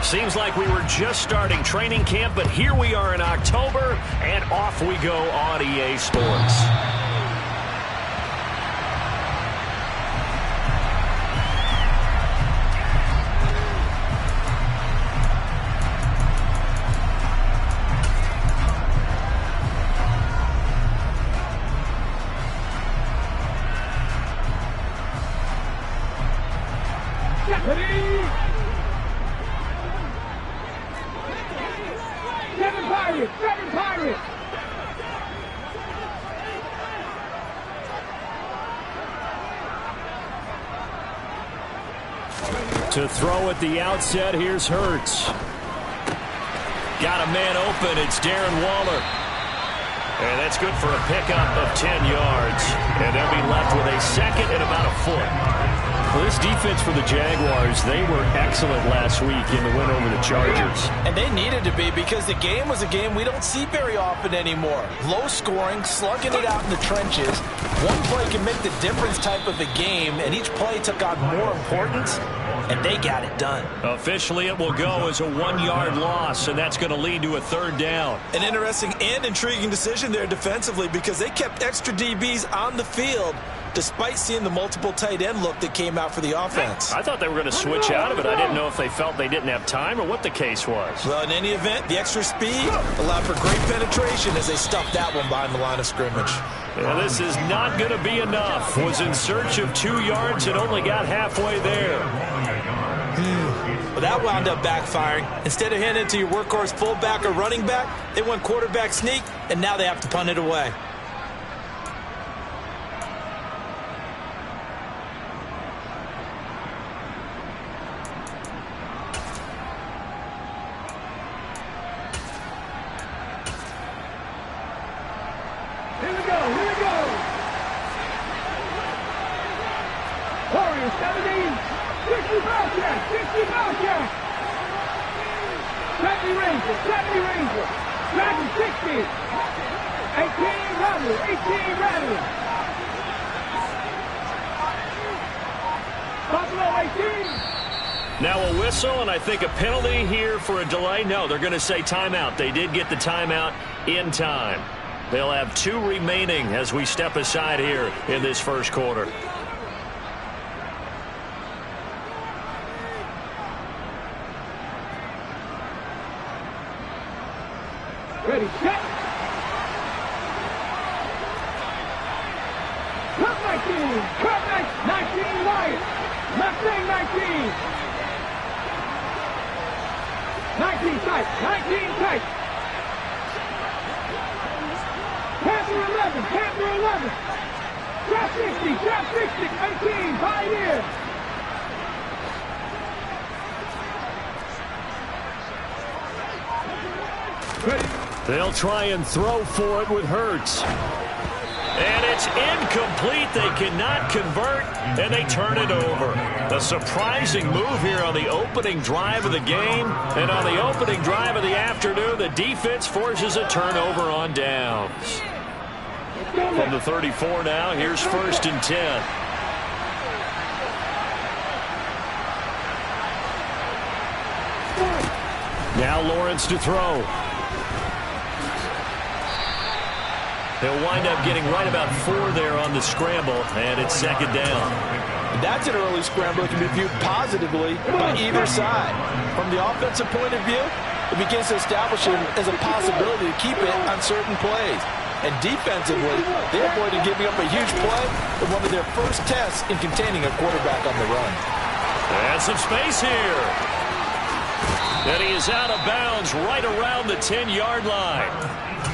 Seems like we were just starting training camp, but here we are in October, and off we go on EA Sports. To throw at the outset, here's Hurts. Got a man open. It's Darren Waller. And that's good for a pickup of 10 yards. And they'll be left with a second and about a foot. Well, this defense for the Jaguars, they were excellent last week in the win over the Chargers. And they needed to be, because the game was a game we don't see very often anymore. Low scoring, slugging it out in the trenches. One play can make the difference type of a game, and each play took on more importance, and they got it done. Officially, it will go as a 1-yard loss, and that's going to lead to a third down. An interesting and intriguing decision there defensively, because they kept extra DBs on the field despite seeing the multiple tight end look that came out for the offense. I thought they were going to switch out of it. I didn't know if they felt they didn't have time or what the case was. Well, in any event, the extra speed allowed for great penetration as they stuffed that one behind the line of scrimmage. And this is not going to be enough. Was in search of 2 yards and only got halfway there. Well, that wound up backfiring. Instead of handing it to your workhorse fullback or running back, they went quarterback sneak, and now they have to punt it away. Now a whistle, and I think a penalty here for a delay. No, they're going to say timeout. They did get the timeout in time. They'll have 2 remaining as we step aside here in this first quarter. Ready, set. Cut 19. Cut 19 right. Left wing 19. 19 tight. 19 tight. Panther 11. Panther 11. Trap 60. Trap 60. 18. Pioneer. Ready. They'll try and throw for it with Hurts. And it's incomplete. They cannot convert, and they turn it over. A surprising move here on the opening drive of the game. And on the opening drive of the afternoon, the defense forces a turnover on downs. From the 34 now, here's 1st and 10. Now Lawrence to throw. He'll wind up getting right about 4 there on the scramble, and it's 2nd down. That's an early scramble that can be viewed positively by either side. From the offensive point of view, it begins to establish it as a possibility to keep it on certain plays. And defensively, they avoided giving up a huge play in one of their first tests in containing a quarterback on the run. And some space here. And he is out of bounds right around the 10-yard line.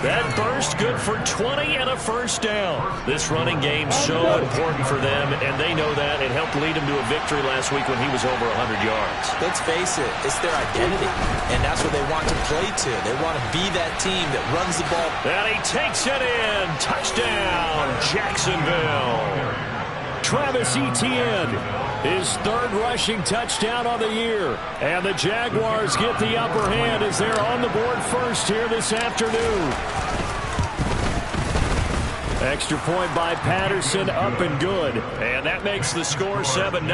That burst good for 20 and a 1st down. This running game so important for them, and they know that. It helped lead him to a victory last week when he was over 100 yards. Let's face it, it's their identity, and that's what they want to play to. They want to be that team that runs the ball. And he takes it in. Touchdown, Jacksonville. Travis Etienne, his 3rd rushing touchdown on the year. And the Jaguars get the upper hand as they're on the board first here this afternoon. Extra point by Patterson, up and good. And that makes the score 7-0.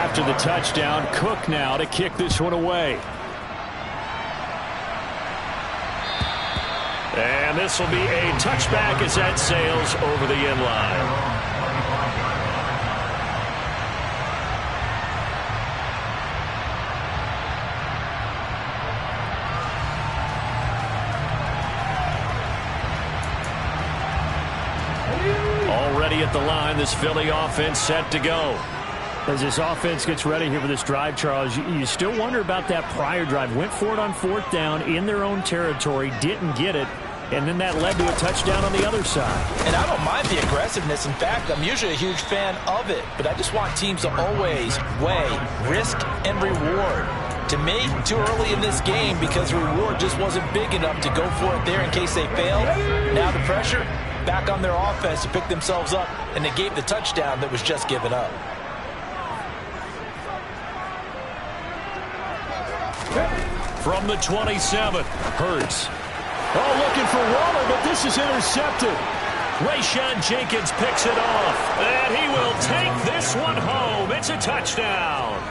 after the touchdown. Cook now to kick this one away. And this will be a touchback as that sails over the end line. Already at the line, this Philly offense set to go. As this offense gets ready here for this drive, Charles, you still wonder about that prior drive. Went for it on 4th down in their own territory, didn't get it, and then that led to a touchdown on the other side. And I don't mind the aggressiveness. In fact, I'm usually a huge fan of it, but I just want teams to always weigh risk and reward. To me, too early in this game because the reward just wasn't big enough to go for it there in case they failed. Now the pressure back on their offense to pick themselves up, and they gave the touchdown that was just given up. From the 27, Hurts. Oh, looking for Waller, but this is intercepted. Rayshawn Jenkins picks it off, and he will take this one home. It's a touchdown.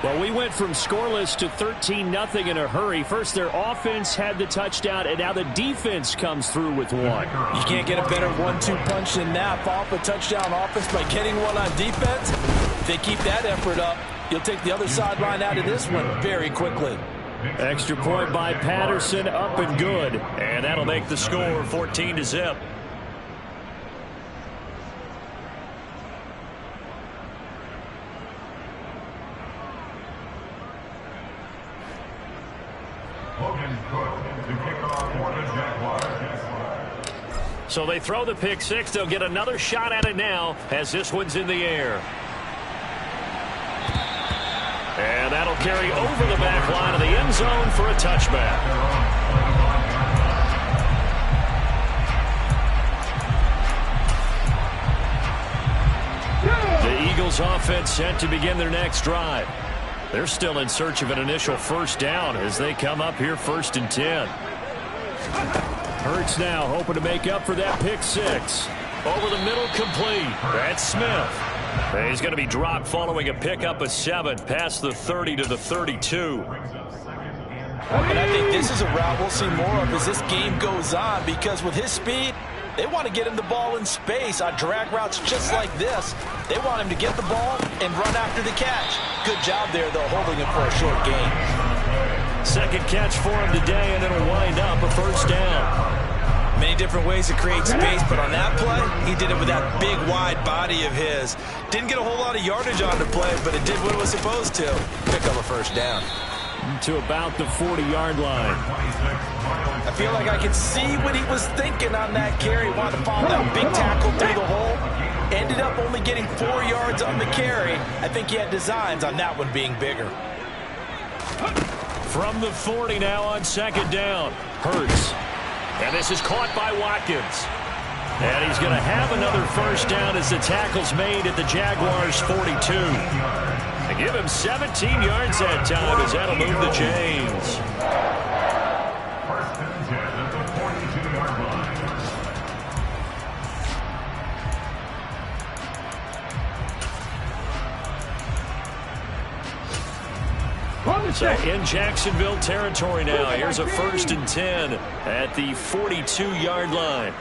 Well, we went from scoreless to 13-0 in a hurry. First, their offense had the touchdown, and now the defense comes through with one. You can't get a better 1-2 punch than that. Off a touchdown offense by getting one on defense. If they keep that effort up, you'll take the other sideline out of this one very quickly. Extra point by Patterson, up and good. And that'll make the score 14-0. So they throw the pick six. They'll get another shot at it now as this one's in the air. And that'll carry over the back line of the end zone for a touchback. The Eagles offense set to begin their next drive. They're still in search of an initial first down as they come up here 1st and 10. Hurts now hoping to make up for that pick six. Over the middle, complete. That's Smith. He's going to be dropped following a pickup of 7 past the 30 to the 32. And I think this is a route we'll see more of as this game goes on, because with his speed, they want to get him the ball in space on drag routes just like this. They want him to get the ball and run after the catch. Good job there, though, holding him for a short gain. Second catch for him today, and it'll wind up a first down. Many different ways to create space, but on that play, he did it with that big, wide body of his. Didn't get a whole lot of yardage on the play, but it did what it was supposed to. Pick up a first down. To about the 40-yard line. I feel like I could see what he was thinking on that carry. Wanted to follow that big tackle through the hole. Ended up only getting 4 yards on the carry. I think he had designs on that one being bigger. From the 40 now on second down. Hurts. And this is caught by Watkins. And he's going to have another first down as the tackle's made at the Jaguars' 42. And give him 17 yards that time as that'll move the chains. First and 10 at the 42-yard line. So in Jacksonville territory now. Here's a 1st and 10 at the 42-yard line.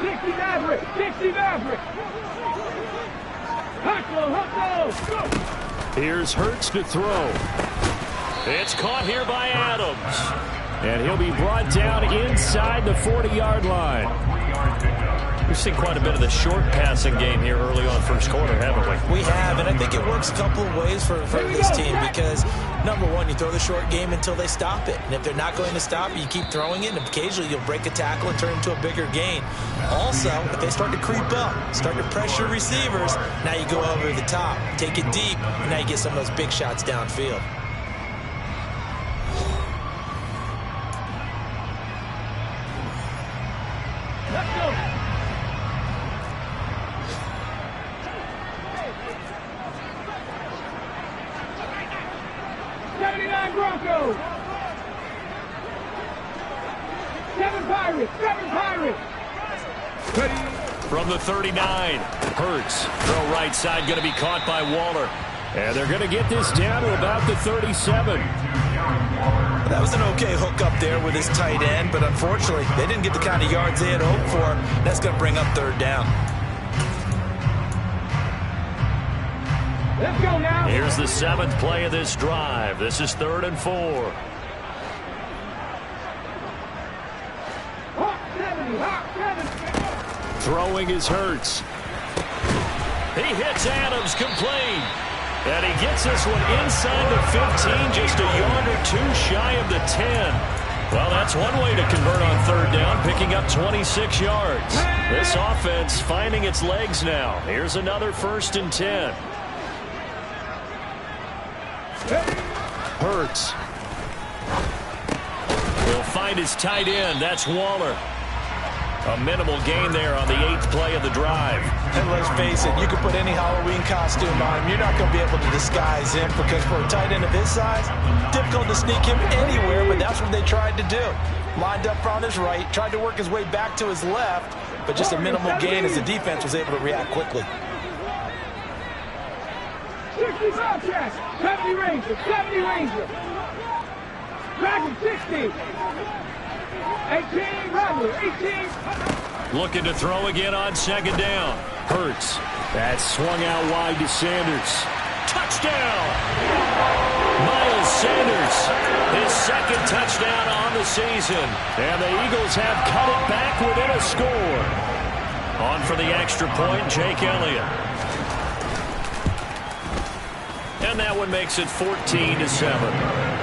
60 Maverick! 60 Maverick! Huckle! Here's Hurts to throw. It's caught here by Adams. And he'll be brought down inside the 40-yard line. We've seen quite a bit of the short passing game here early on first quarter, haven't we? We have, and I think it works a couple of ways for this team because, number one, you throw the short game until they stop it. And if they're not going to stop it, you keep throwing it, and occasionally you'll break a tackle and turn into a bigger gain. Also, if they start to creep up, start to pressure receivers, now you go over the top, take it deep, and now you get some of those big shots downfield. Let's go! Broncos! 7 Pirates! 7 Pirates! Ready? from the 39. Hurts, throw right side, going to be caught by Waller. And they're going to get this down to about the 37. That was an okay hook up there with his tight end, but unfortunately, they didn't get the kind of yards they had hoped for. That's going to bring up third down. Let's go now. Here's the 7th play of this drive. This is 3rd and 4. Hawk 70, Hawk 70. Throwing is Hurts. He hits Adams complete. And he gets this one inside the 15, just a yard or two shy of the 10. Well, that's one way to convert on third down, picking up 26 yards. This offense finding its legs now. Here's another 1st and 10. Hurts. He'll find his tight end. That's Waller. A minimal gain there on the 8th play of the drive. And let's face it, you can put any Halloween costume on him. You're not going to be able to disguise him because for a tight end of his size, difficult to sneak him anywhere, but that's what they tried to do. Lined up on his right, tried to work his way back to his left, but just a minimal gain as the defense was able to react quickly. 60 Bobcats, 70 Ranger, 70 Ranger. Dragon 60. 18 Rattler, 18. Looking to throw again on 2nd down. Hurts. That's swung out wide to Sanders. Touchdown! Miles Sanders, his 2nd touchdown on the season. And the Eagles have cut it back within a score. On for the extra point, Jake Elliott. And that one makes it 14-7.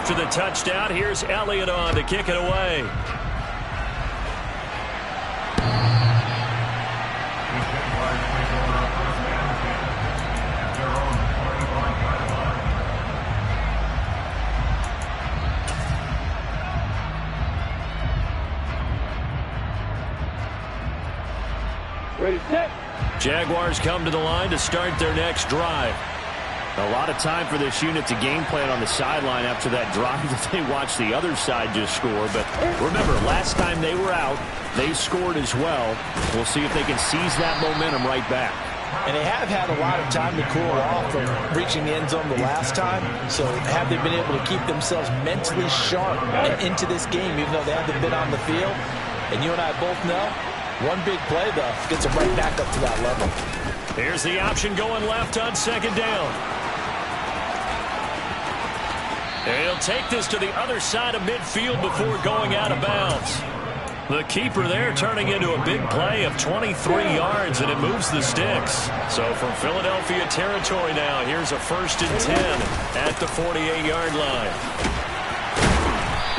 The touchdown. Here's Elliott on to kick it away. Ready, set. Jaguars come to the line to start their next drive. A lot of time for this unit to game plan on the sideline after that drive that they watched the other side just score. But remember, last time they were out, they scored as well. We'll see if they can seize that momentum right back. And they have had a lot of time to cool off from reaching the end zone the last time. So have they been able to keep themselves mentally sharp and into this game, even though they haven't been on the field? And you and I both know, one big play, though, gets them right back up to that level. Here's the option going left on 2nd down. And he'll take this to the other side of midfield before going out of bounds. The keeper there turning into a big play of 23 yards, and it moves the sticks. So from Philadelphia territory now, here's a 1st and 10 at the 48-yard line.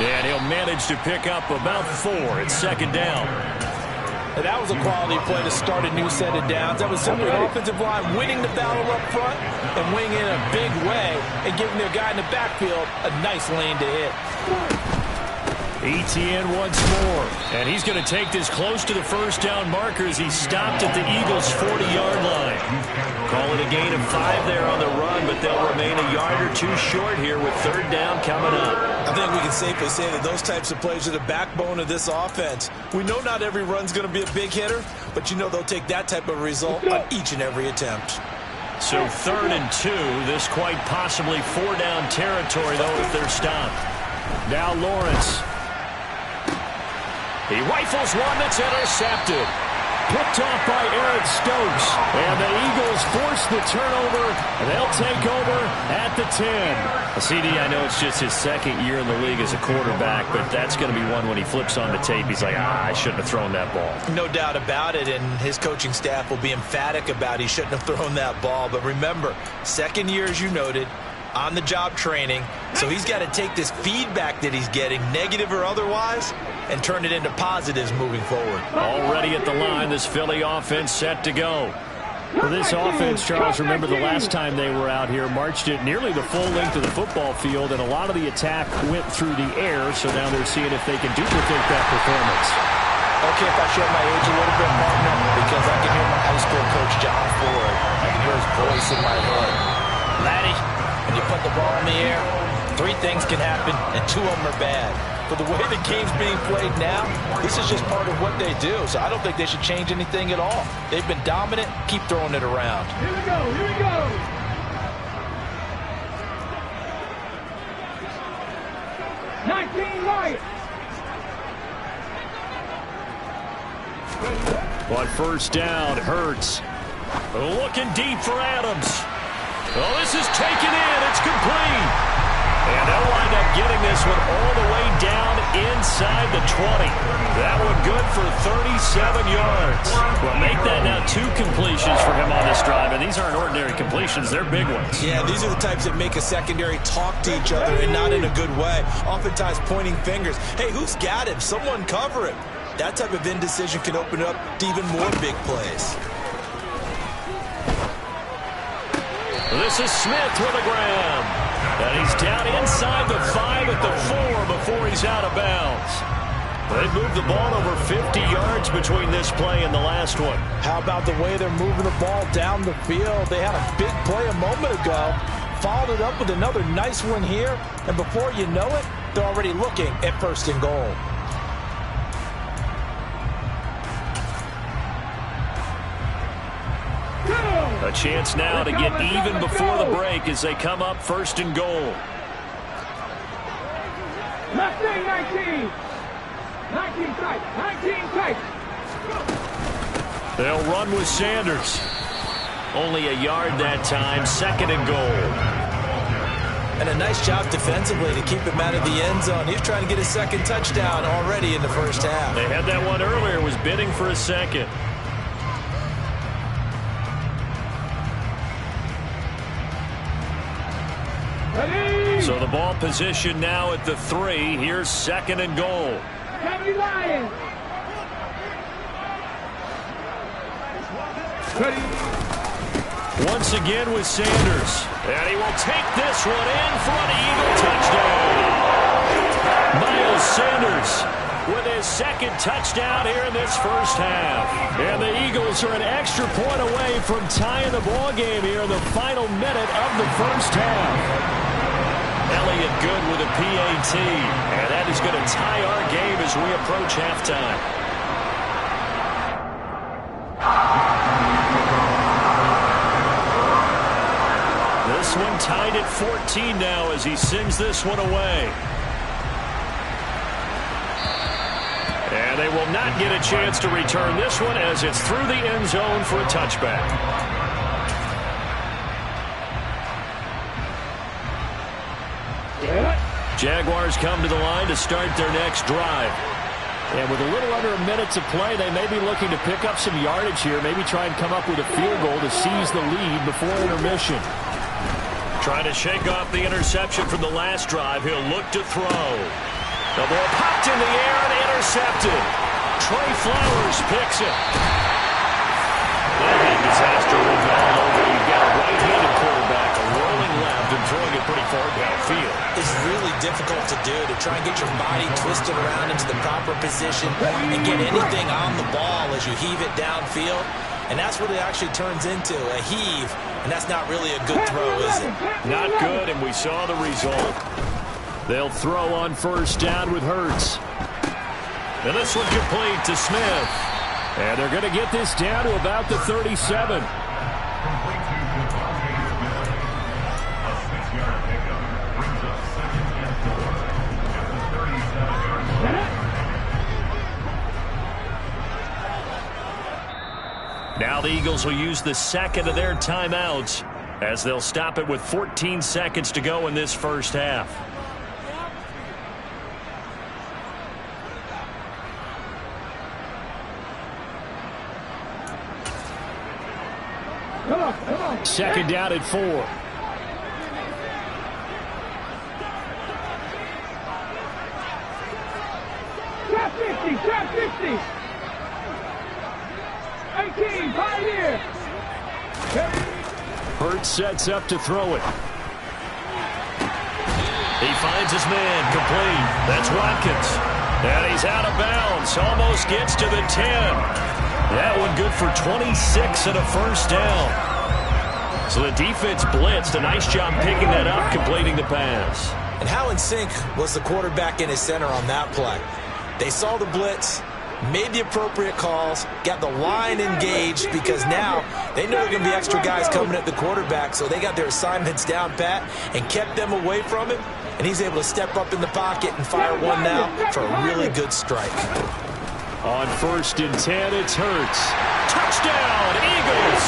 And he'll manage to pick up about 4 at 2nd down. And that was a quality play to start a new set of downs. That was simply an offensive line winning the battle up front and winning in a big way and giving their guy in the backfield a nice lane to hit. ETN once more, and he's going to take this close to the 1st down marker as he stopped at the Eagles' 40-yard line. Call it a gain of 5 there on the run, but they'll remain a yard or two short here with 3rd down coming up. I think we can safely say that those types of plays are the backbone of this offense. We know not every run's going to be a big hitter, but you know they'll take that type of result on each and every attempt. So 3rd and 2, this quite possibly 4-down territory, though, if they're stopped. Now Lawrence. He rifles one that's intercepted. Picked off by Eric Stokes. And the Eagles force the turnover. And they'll take over at the 10. CD, I know it's just his 2nd year in the league as a quarterback, but that's going to be one when he flips on the tape. He's like, I shouldn't have thrown that ball. No doubt about it, and his coaching staff will be emphatic about he shouldn't have thrown that ball. But remember, 2nd year, as you noted, on-the-job training. So he's got to take this feedback that he's getting, negative or otherwise, and turn it into positives moving forward. Already at the line, this Philly offense set to go. For this offense, Charles, remember the last time they were out here, marched it nearly the full length of the football field, and a lot of the attack went through the air, so now they're seeing if they can duplicate that performance. Okay, if I show my age a little bit, partner, because I can hear my high school coach, John Ford. I can hear his voice in my head. Laddie, when you put the ball in the air, 3 things can happen, and 2 of them are bad. But the way the game's being played now, this is just part of what they do. So I don't think they should change anything at all. They've been dominant. Keep throwing it around. Here we go, here we go. Right. On first down, Hurts. Looking deep for Adams. Oh, this is taken in. It's complete. And they'll wind up getting this one all the way down inside the 20. That one good for 37 yards. Well, make that now 2 completions for him on this drive. And these aren't ordinary completions. They're big ones. Yeah, these are the types that make a secondary talk to each other and not in a good way. Oftentimes pointing fingers. Hey, who's got him? Someone cover him. That type of indecision can open up to even more big plays. This is Smith with a grab. And he's down inside the 5 at the 4 before he's out of bounds. They've moved the ball over 50 yards between this play and the last one. How about the way they're moving the ball down the field? They had a big play a moment ago. Followed it up with another nice one here. And before you know it, they're already looking at 1st and goal. A chance now to get even before the break as they come up 1st and goal. Left wing 19. 19 tight. 19 tight. They'll run with Sanders. Only a yard that time. 2nd and goal. And a nice job defensively to keep him out of the end zone. He's trying to get his 2nd touchdown already in the 1st half. They had that one earlier. Was bidding for a 2nd. So the ball position now at the 3. Here's 2nd and goal. Heavy Lions. Ready. Once again with Sanders. And he will take this one in for an Eagle touchdown. Miles Sanders with his 2nd touchdown here in this 1st half. And the Eagles are an extra point away from tying the ball game here in the final minute of the 1st half. Elliott good with a PAT. And that is going to tie our game as we approach halftime. This one tied at 14 now as he sends this one away. And they will not get a chance to return this one as it's through the end zone for a touchback. Jaguars come to the line to start their next drive. And with a little under a minute to play, they may be looking to pick up some yardage here, maybe try and come up with a field goal to seize the lead before intermission. Trying to shake off the interception from the last drive. He'll look to throw. The ball popped in the air and intercepted. Trey Flowers picks it. That disaster will go all over. You've got a right-handed quarterback, a rolling left, and throwing it pretty far downfield. It's really difficult to do, to try and get your body twisted around into the proper position and get anything on the ball as you heave it downfield. And that's what it actually turns into, a heave. And that's not really a good throw, is it? Not good, and we saw the result. They'll throw on 1st down with Hurts. And this one complete to Smith. And they're going to get this down to about the 37. Now the Eagles will use the 2nd of their timeouts as they'll stop it with 14 seconds to go in this 1st half. Come on. 2nd down at 4. Trap 50, trap 50. 18, Pioneer. Hurts sets up to throw it. He finds his man complete. That's Watkins. And he's out of bounds. Almost gets to the 10. That one good for 26 and a first down. So the defense blitzed. A nice job picking that up, completing the pass. And how in sync was the quarterback and his center on that play? They saw the blitz, made the appropriate calls, got the line engaged because now they know there are going to be extra guys coming at the quarterback, so they got their assignments down pat and kept them away from him, and he's able to step up in the pocket and fire one now for a really good strike. On 1st and 10, it's Hurts. Touchdown, Eagles!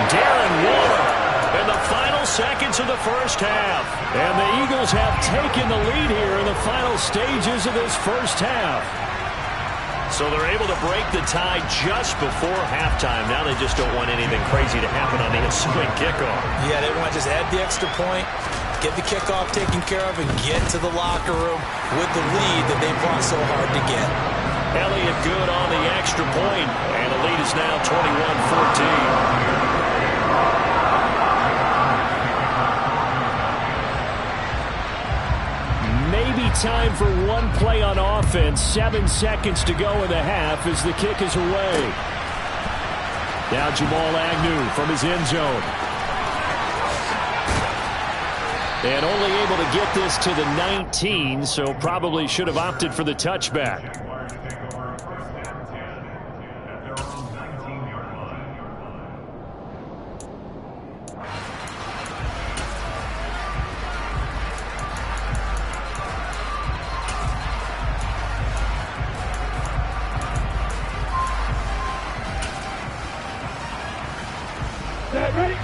Darren Waller in the final seconds of the first half. And the Eagles have taken the lead here in the final stages of this first half. So they're able to break the tie just before halftime. Now they just don't want anything crazy to happen on the ensuing kickoff. Yeah, they want to just add the extra point, get the kickoff taken care of, and get to the locker room with the lead that they fought so hard to get. Elliott good on the extra point, and the lead is now 21-14. Maybe time for one play on offense. 7 seconds to go in the half as the kick is away. Now Jamal Agnew from his end zone. And only able to get this to the 19, so probably should have opted for the touchback.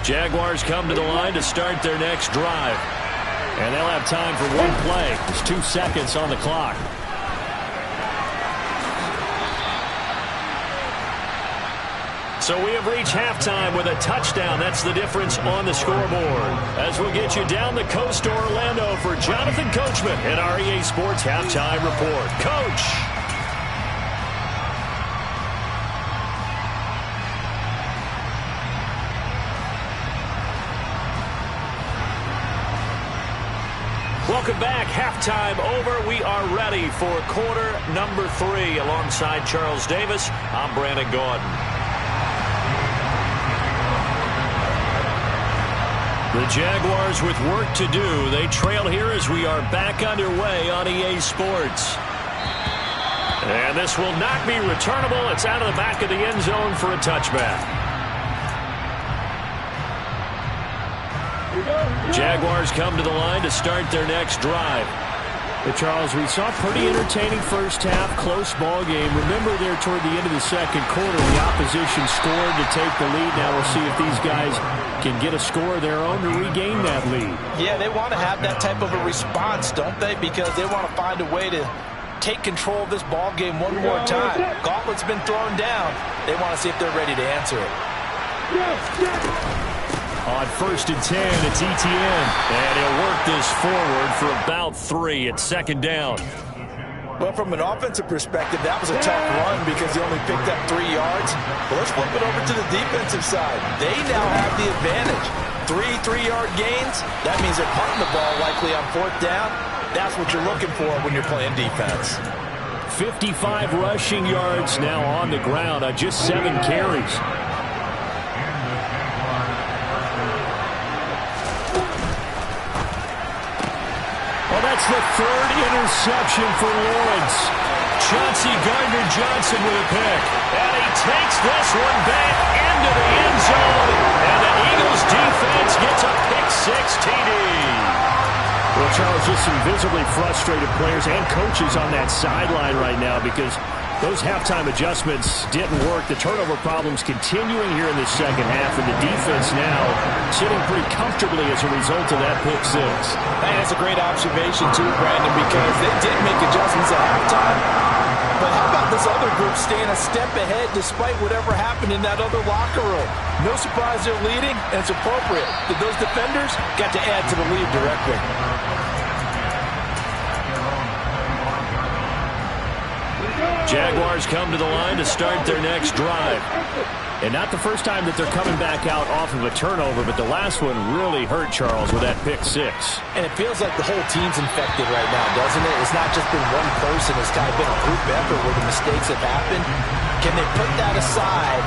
Jaguars come to the line to start their next drive. And they'll have time for one play. There's 2 seconds on the clock. So we have reached halftime with a touchdown. That's the difference on the scoreboard. As we'll get you down the coast to Orlando for Jonathan Coachman at our EA Sports Halftime Report. Coach! Welcome back. Halftime over. We are ready for quarter number 3. Alongside Charles Davis, I'm Brandon Gordon. The Jaguars with work to do. They trail here as we are back underway on EA Sports. And this will not be returnable. It's out of the back of the end zone for a touchback. Jaguars come to the line to start their next drive. Hey, Charles, we saw a pretty entertaining first half, close ball game. Remember there toward the end of the second quarter, the opposition scored to take the lead. Now we'll see if these guys can get a score of their own to regain that lead. Yeah, they want to have that type of a response, don't they? Because they want to find a way to take control of this ball game one more time. Gauntlet's been thrown down. They want to see if they're ready to answer it. On 1st and 10, it's Etienne. And he'll work this forward for about 3 at second down. Well, from an offensive perspective, that was a tough run because he only picked up 3 yards. But let's flip it over to the defensive side. They now have the advantage. 3 3-yard gains. That means they're punting the ball likely on 4th down. That's what you're looking for when you're playing defense. 55 rushing yards now on the ground on just 7 carries. That's the 3rd interception for Lawrence. Chauncey Gardner-Johnson with a pick. And he takes this one back into the end zone. And the Eagles defense gets a pick-6 TD. Well, Charles, just some visibly frustrated players and coaches on that sideline right now because those halftime adjustments didn't work. The turnover problems continuing here in the second half, and the defense now sitting pretty comfortably as a result of that pick-6. That's a great observation, too, Brandon, because they did make adjustments at halftime. But how about this other group staying a step ahead despite whatever happened in that other locker room? No surprise they're leading, and it's appropriate that those defenders got to add to the lead directly. Jaguars come to the line to start their next drive. And not the first time that they're coming back out off of a turnover, but the last one really hurt Charles with that pick six. And it feels like the whole team's infected right now, doesn't it? It's not just been one person. It's kind of been a group effort where the mistakes have happened. Can they put that aside,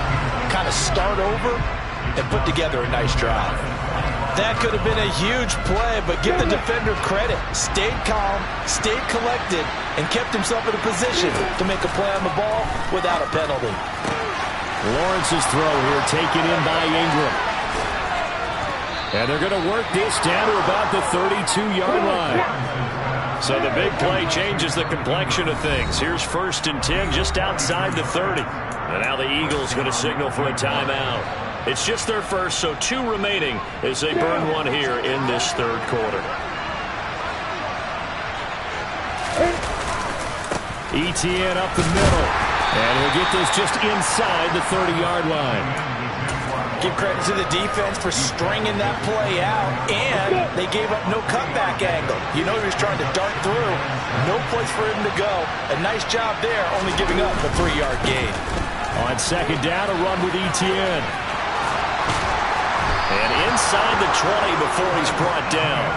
kind of start over, and put together a nice drive? That could have been a huge play, but give the defender credit. Stayed calm, stayed collected, and kept himself in a position to make a play on the ball without a penalty. Lawrence's throw here taken in by Ingram. And they're going to work this down to about the 32-yard line. So the big play changes the complexion of things. Here's 1st and 10 just outside the 30. And now the Eagles going to signal for a timeout. It's just their first, so 2 remaining as they burn one here in this third quarter. Etienne up the middle. And he'll get this just inside the 30-yard line. Give credit to the defense for stringing that play out, and they gave up no cutback angle. You know he was trying to dart through. No place for him to go. A nice job there, only giving up a 3-yard gain. On 2nd down, a run with Etienne. And inside the 20 before he's brought down.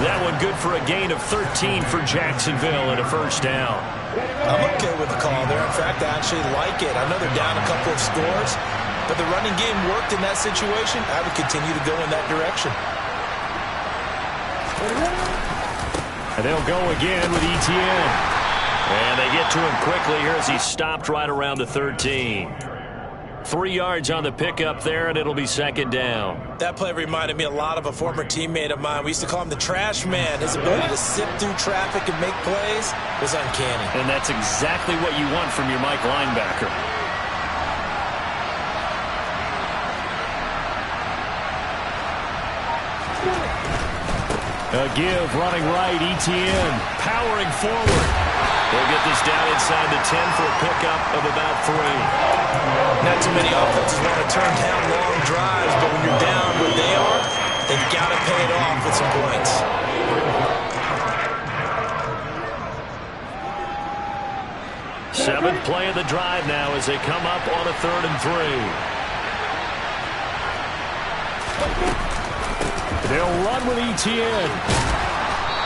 That one good for a gain of 13 for Jacksonville and a 1st down. I'm okay with the call there. In fact, I actually like it. I know they're down a couple of scores, but the running game worked in that situation. I would continue to go in that direction. And they'll go again with Etienne. And they get to him quickly here as he's stopped right around the 13. 3 yards on the pickup there, and it'll be 2nd down. That play reminded me a lot of a former teammate of mine. We used to call him the trash man. His ability to sift through traffic and make plays was uncanny. And that's exactly what you want from your Mike linebacker. A give, running right, Etienne, powering forward. They'll get this down inside the 10 for a pickup of about 3. Not too many offenses want to turn down long drives, but when you're down where they are, they've got to pay it off with some points. Seventh play of the drive now as they come up on a 3rd and 3. They'll run with Etienne.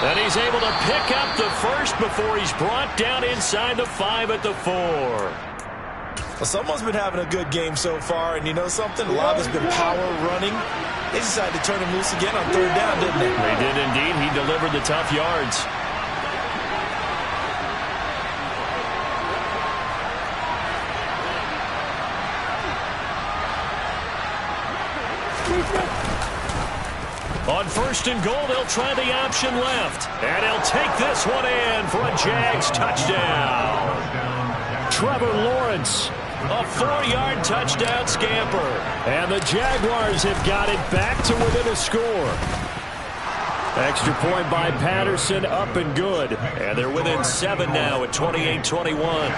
And he's able to pick up the first before he's brought down inside the 5 at the 4. Well, someone's been having a good game so far, and you know something? A lot of it's been power running. They decided to turn him loose again on 3rd down, didn't they? They did indeed. He delivered the tough yards. On 1st and goal, they'll try the option left. And he'll take this one in for a Jags touchdown. Trevor Lawrence, a 4-yard touchdown scamper. And the Jaguars have got it back to within a score. Extra point by Patterson, up and good. And they're within 7 now at 28-21.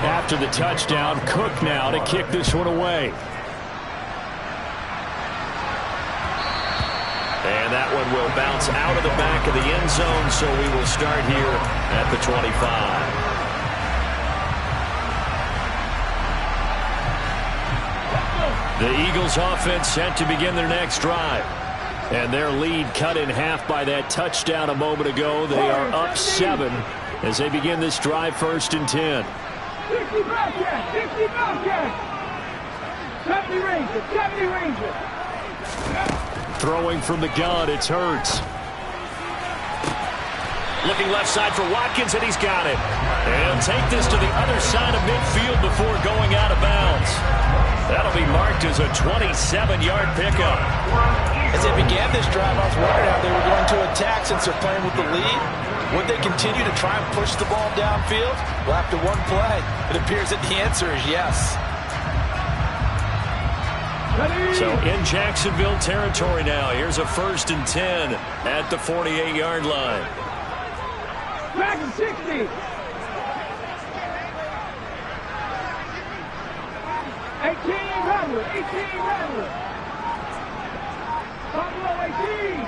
After the touchdown, Cook now to kick this one away. And that one will bounce out of the back of the end zone, so we will start here at the 25. The Eagles offense set to begin their next drive. And their lead cut in half by that touchdown a moment ago. They are up 7 as they begin this drive 1st and 10. 60 Bobcats, 60 Bobcats. 70 Rangers. Throwing from the gun, it's Hurts. Looking left side for Watkins, and he's got it. And take this to the other side of midfield before going out of bounds. That'll be marked as a 27-yard pickup. As they began this drive, I was wondering how they were going to attack since they're playing with the lead. Would they continue to try and push the ball downfield? Well, after one play, it appears that the answer is yes. So in Jacksonville territory now. Here's a 1st and 10 at the 48-yard line. Back to 60. 18 Rattler. Buffalo 18.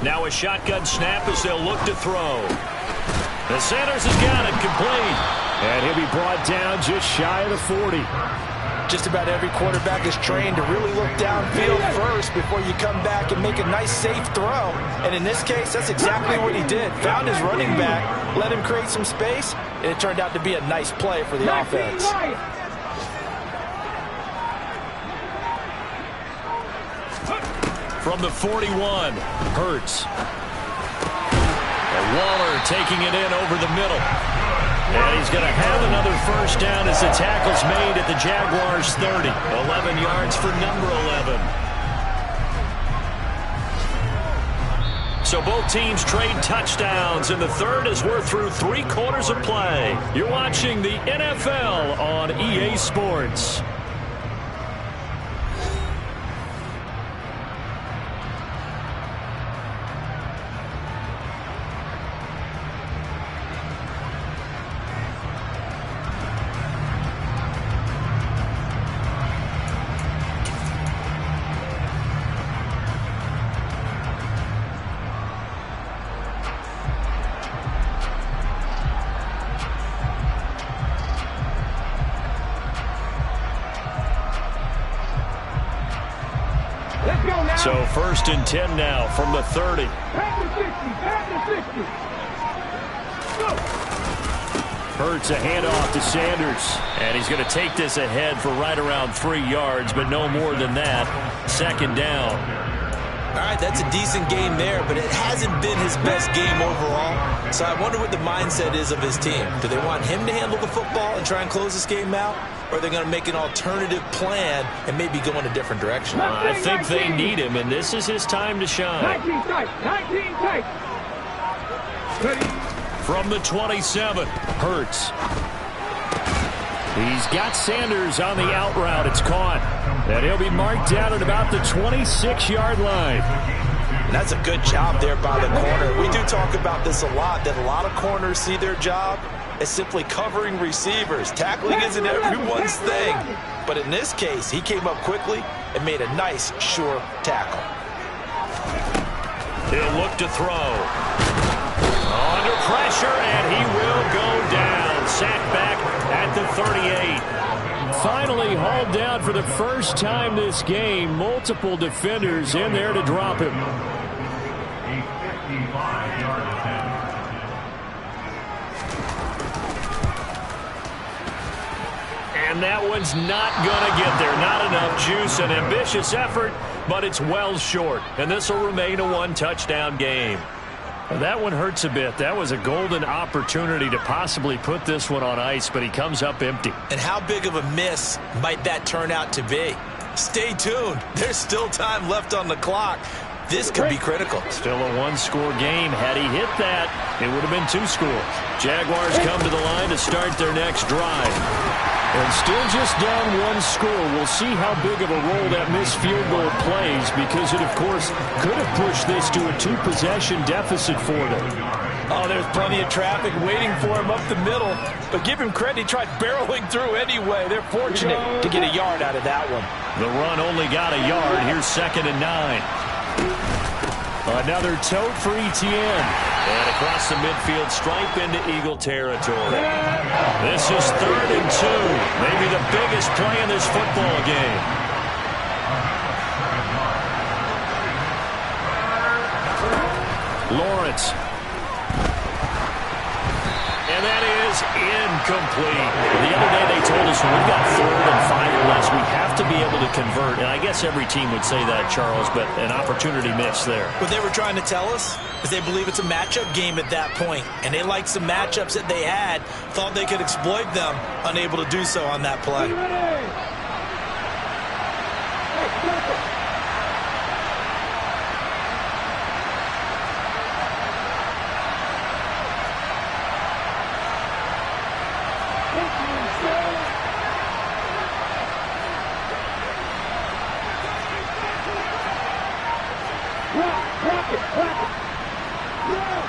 Now a shotgun snap as they'll look to throw. The Sanders has got it complete. And he'll be brought down just shy of the 40. Just about every quarterback is trained to really look downfield first before you come back and make a nice, safe throw. And in this case, that's exactly what he did. Found his running back, let him create some space, and it turned out to be a nice play for the offense. From the 41, Hurts. Waller taking it in over the middle. And he's going to have another first down as the tackle's made at the Jaguars' 30. 11 yards for number 11. So both teams trade touchdowns, and the third as we're through 3 quarters of play. You're watching the NFL on EA Sports. So first and 10 now from the 30. Hurts a handoff to Sanders. And he's going to take this ahead for right around 3 yards, but no more than that. Second down. All right, that's a decent game there, but it hasn't been his best game overall. So I wonder what the mindset is of his team. Do they want him to handle the football and try and close this game out? Or are they going to make an alternative plan and maybe go in a different direction? I think they need him, and this is his time to shine. 19 tight. 19 tight. From the 27, Hurts. He's got Sanders on the out route. It's caught. And he'll be marked down at about the 26-yard line. And that's a good job there by the corner. We do talk about this a lot, that a lot of corners see their job as simply covering receivers. Tackling isn't everyone's thing. But in this case, he came up quickly and made a nice, sure tackle. He'll look to throw. Under pressure, and he will go down. Sacked back at the 38. Finally hauled down for the first time this game. Multiple defenders in there to drop him. A 55-yard attempt. And that one's not going to get there. Not enough juice. An ambitious effort, but it's well short. And this will remain a one-touchdown game. That one hurts a bit. That was a golden opportunity to possibly put this one on ice, but he comes up empty. And how big of a miss might that turn out to be? Stay tuned. There's still time left on the clock. This could be critical. Still a one-score game. Had he hit that, it would have been 2 scores. Jaguars come to the line to start their next drive. And still just down 1 score. We'll see how big of a role that missed field goal plays, because it, of course, could have pushed this to a 2-possession deficit for them. Oh, there's plenty of traffic waiting for him up the middle. But give him credit, he tried barreling through anyway. They're fortunate to get a yard out of that one. The run only got a yard. Here's 2nd and 9. Another tote for Etienne. And across the midfield stripe into Eagle territory. This is 3rd and 2. Maybe the biggest play in this football game. Lawrence. And that is incomplete. The other day they told us when we've got 3rd and 5 or less, we have to be able to convert. And I guess every team would say that, Charles, but an opportunity missed there. What they were trying to tell us is they believe it's a matchup game at that point. And they liked some matchups that they had, thought they could exploit them, unable to do so on that play.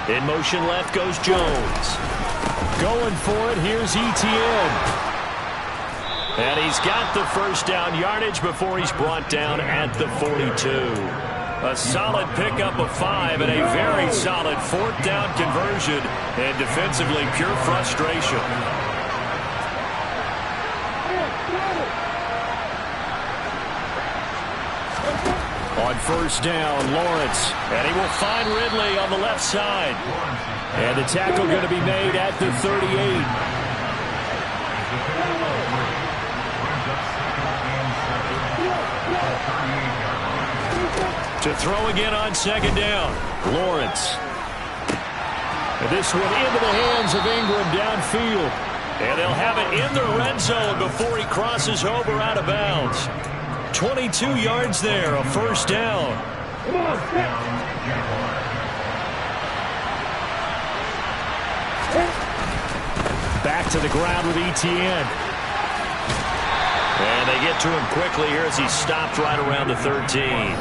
In motion left goes Jones. Going for it, here's Etienne. And he's got the first down yardage before he's brought down at the 42. A solid pickup of 5 and a very solid 4th down conversion. And defensively, pure frustration. On first down, Lawrence. And he will find Ridley on the left side. And the tackle going to be made at the 38. To throw again on second down, Lawrence. And this one into the hands of Ingram downfield. And they'll have it in the red zone before he crosses over out of bounds. 22 yards there, a first down. Back to the ground with Etienne. And they get to him quickly here as he stopped right around the 13.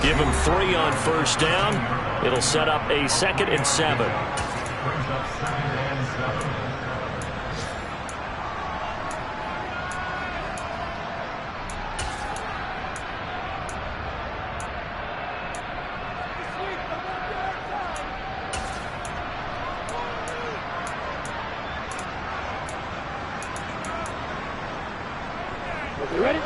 Give him 3 on first down. It'll set up a 2nd and 7. You ready?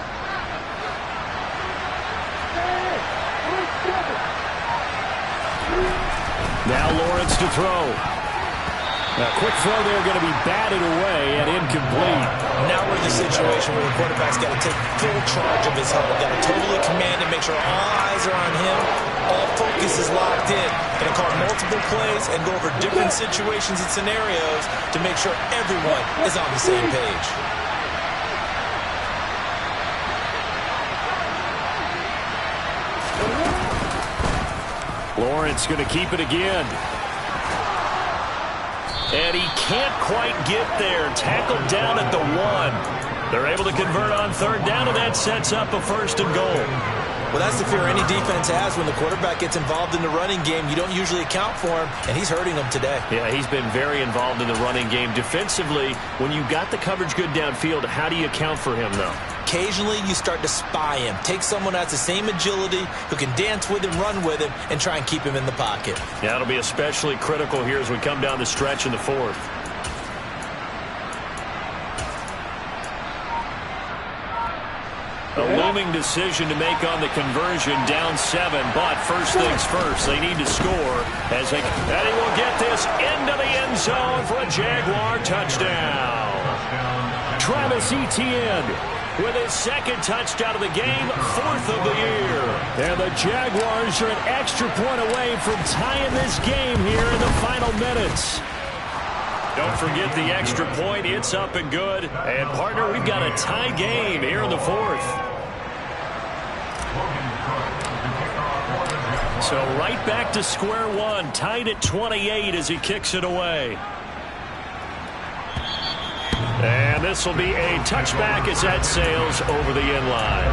Now Lawrence to throw. A quick throw there going to be batted away and incomplete. Now we're in the situation where the quarterback's got to take full charge of his huddle. Got to totally command and make sure all eyes are on him. All focus is locked in. Going to call multiple plays and go over different situations and scenarios to make sure everyone is on the same page. Lawrence going to keep it again. And he can't quite get there. Tackled down at the 1. They're able to convert on third down, and that sets up a 1st and goal. Well, that's the fear any defense has when the quarterback gets involved in the running game. You don't usually account for him, and he's hurting them today. Yeah, he's been very involved in the running game. Defensively, when you got the coverage good downfield, how do you account for him, though? Occasionally, you start to spy him. Take someone that's the same agility, who can dance with him, run with him, and try and keep him in the pocket. Yeah, it'll be especially critical here as we come down the stretch in the 4th. A looming decision to make on the conversion, down 7, but first things first, they need to score as they, and he will get this into the end zone for a Jaguar touchdown. Travis Etienne with his 2nd touchdown of the game, 4th of the year. And the Jaguars are an extra point away from tying this game here in the final minutes. Don't forget the extra point. It's up and good. And, partner, we've got a tie game here in the 4th. So right back to square one. Tied at 28 as he kicks it away. And this will be a touchback as that sails over the end line.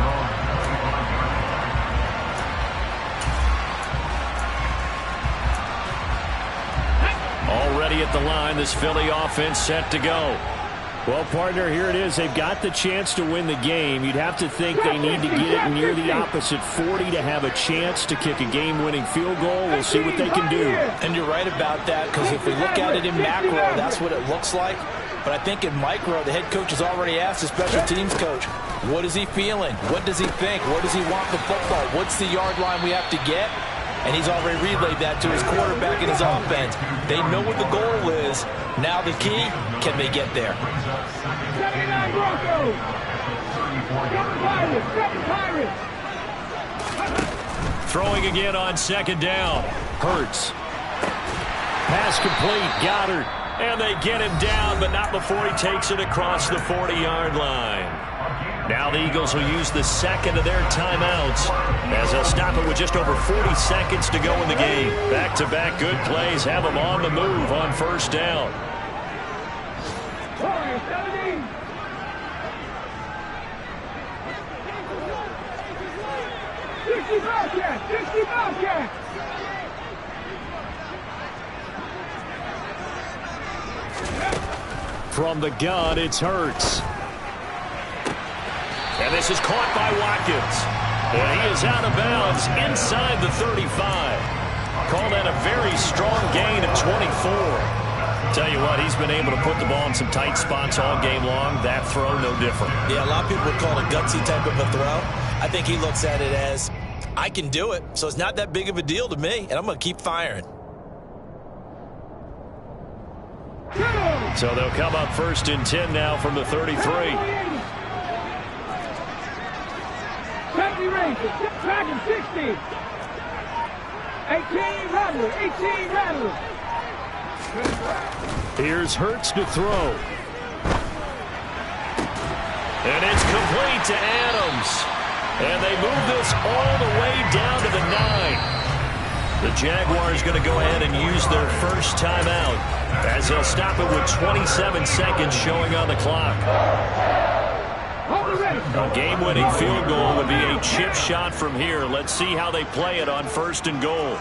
Already at the line, this Philly offense set to go. Well, partner, here it is. They've got the chance to win the game. You'd have to think they need to get it near the opposite 40 to have a chance to kick a game-winning field goal. We'll see what they can do. And you're right about that, because if we look at it in macro, that's what it looks like. But I think in micro, the head coach has already asked the special teams coach, what is he feeling? What does he think? Where does he want the football? What's the yard line we have to get? And he's already relayed that to his quarterback and his offense. They know what the goal is. Now the key, can they get there? 79 Broncos! Throwing again on second down. Hurts. Pass complete. Goddard. And they get him down, but not before he takes it across the 40-yard line. Now the Eagles will use the 2nd of their timeouts as they'll stop it with just over 40 seconds to go in the game. Back-to-back good plays have them on the move on first down. 60 Bobcats! From the gun, it's Hurts. And this is caught by Watkins. And he is out of bounds inside the 35. Call that a very strong gain of 24. Tell you what, he's been able to put the ball in some tight spots all game long. That throw, no different. Yeah, a lot of people would call it a gutsy type of a throw. I think he looks at it as I can do it, so it's not that big of a deal to me, and I'm going to keep firing. So they'll come up 1st and 10 now from the 33. Penalty range, track and 60. 18 Rattler, 18 Rattler. Here's Hurts to throw. And it's complete to Adams. And they move this all the way down to the 9. The Jaguars going to go ahead and use their first timeout as they'll stop it with 27 seconds showing on the clock. A game-winning field goal would be a chip shot from here. Let's see how they play it on 1st and goal.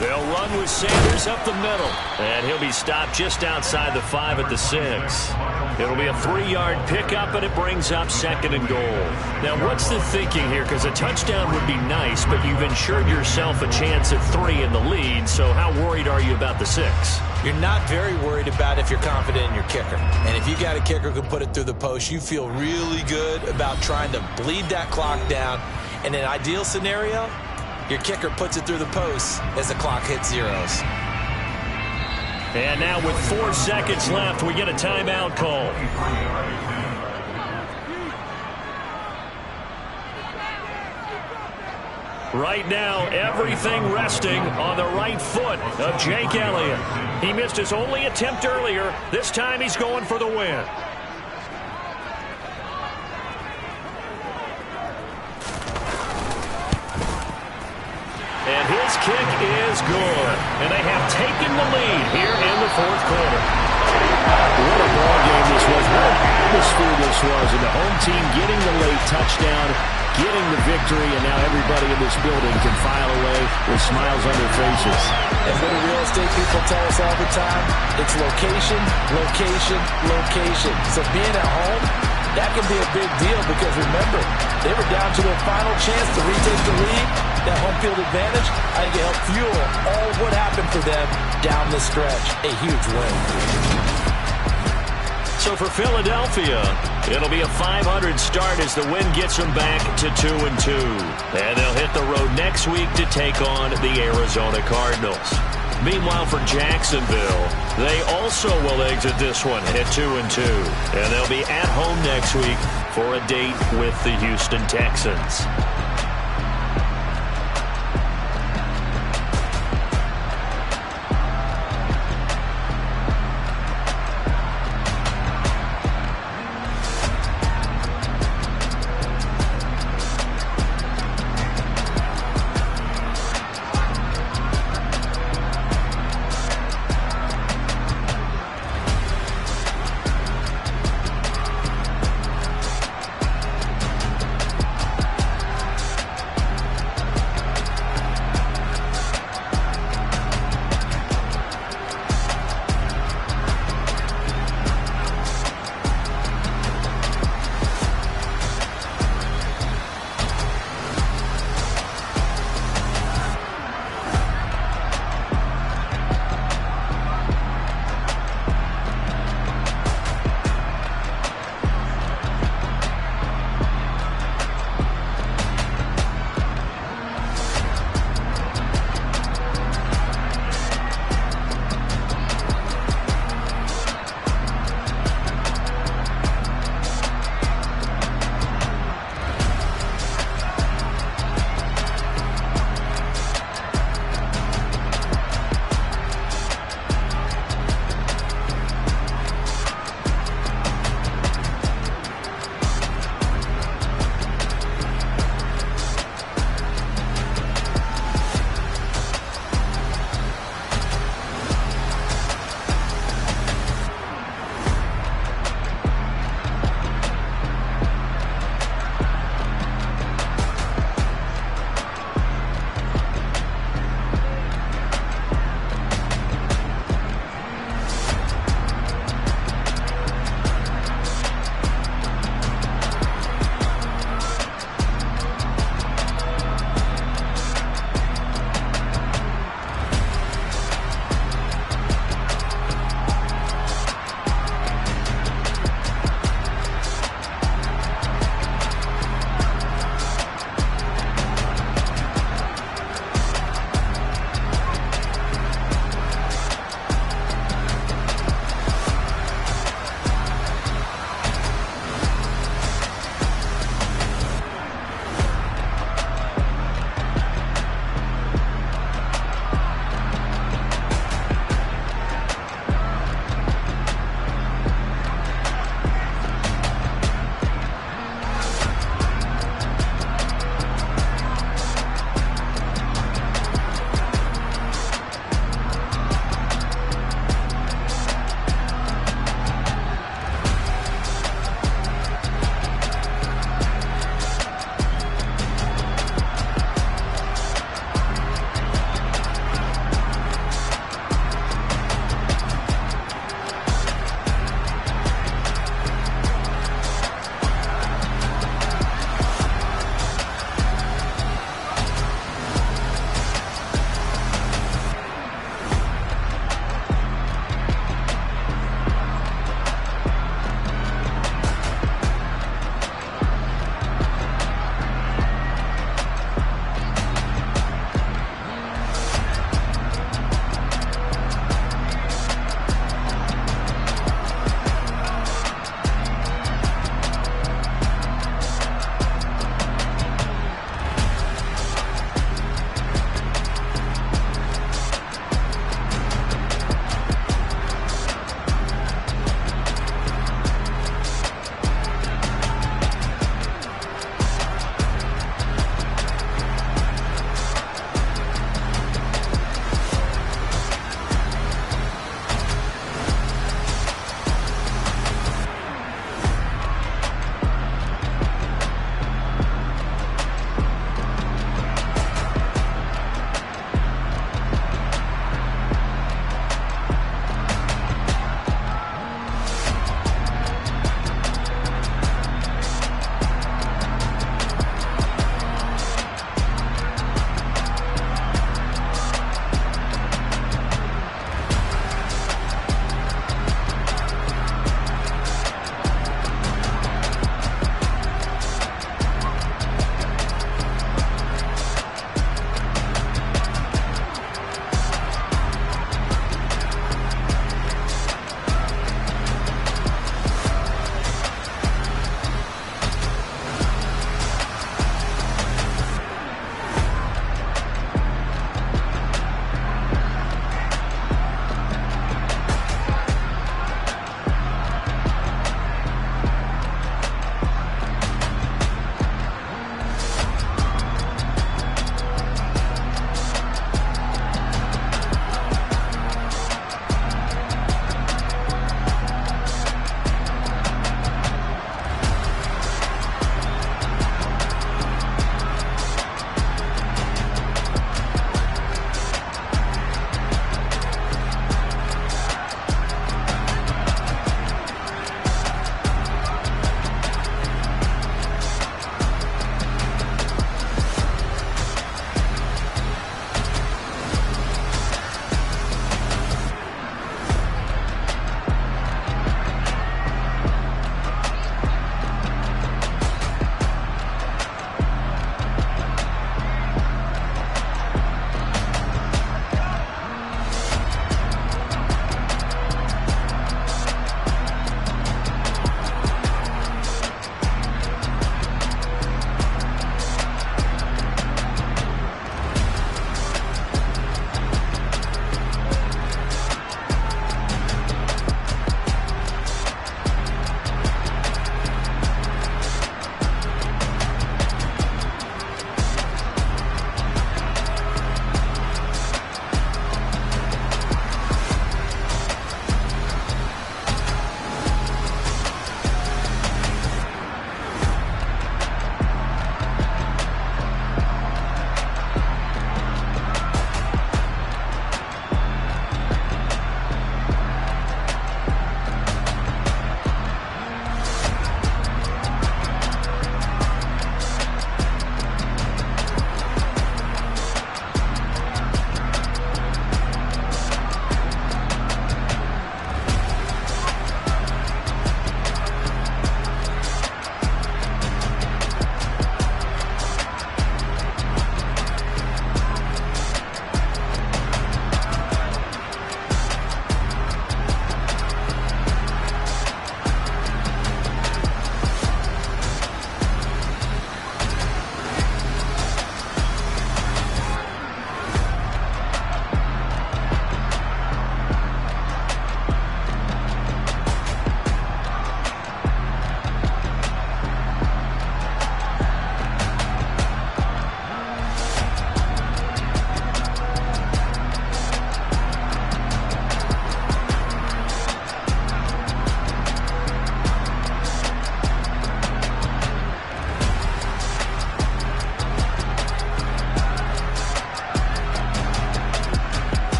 They'll run with Sanders up the middle. And he'll be stopped just outside the 5 at the 6. It'll be a 3-yard pickup, and it brings up 2nd and goal. Now, what's the thinking here? Because a touchdown would be nice, but you've ensured yourself a chance at 3 in the lead, so how worried are you about the 6? You're not very worried about if you're confident in your kicker. And if you got a kicker who can put it through the post, you feel really good about trying to bleed that clock down. In an ideal scenario, your kicker puts it through the post as the clock hits zeros. And now with 4 seconds left, we get a timeout call. Right now, everything resting on the right foot of Jake Elliott. He missed his only attempt earlier. This time he's going for the win. And his kick is good. And they have taken the lead here in the 4th quarter. What a ball game this was. What an atmosphere this was. And the home team getting the late touchdown, getting the victory, and now everybody in this building can file away with smiles on their faces. And what do real estate people tell us all the time? It's location, location, location. So being at home, that can be a big deal because remember, they were down to their final chance to retake the lead. That home field advantage, I think it helped fuel all of what happened for them down the stretch. A huge win. So for Philadelphia, it'll be a 500 start as the win gets them back to 2-2. And they'll hit the road next week to take on the Arizona Cardinals. Meanwhile, for Jacksonville, they also will exit this one at 2-2. And they'll be at home next week for a date with the Houston Texans.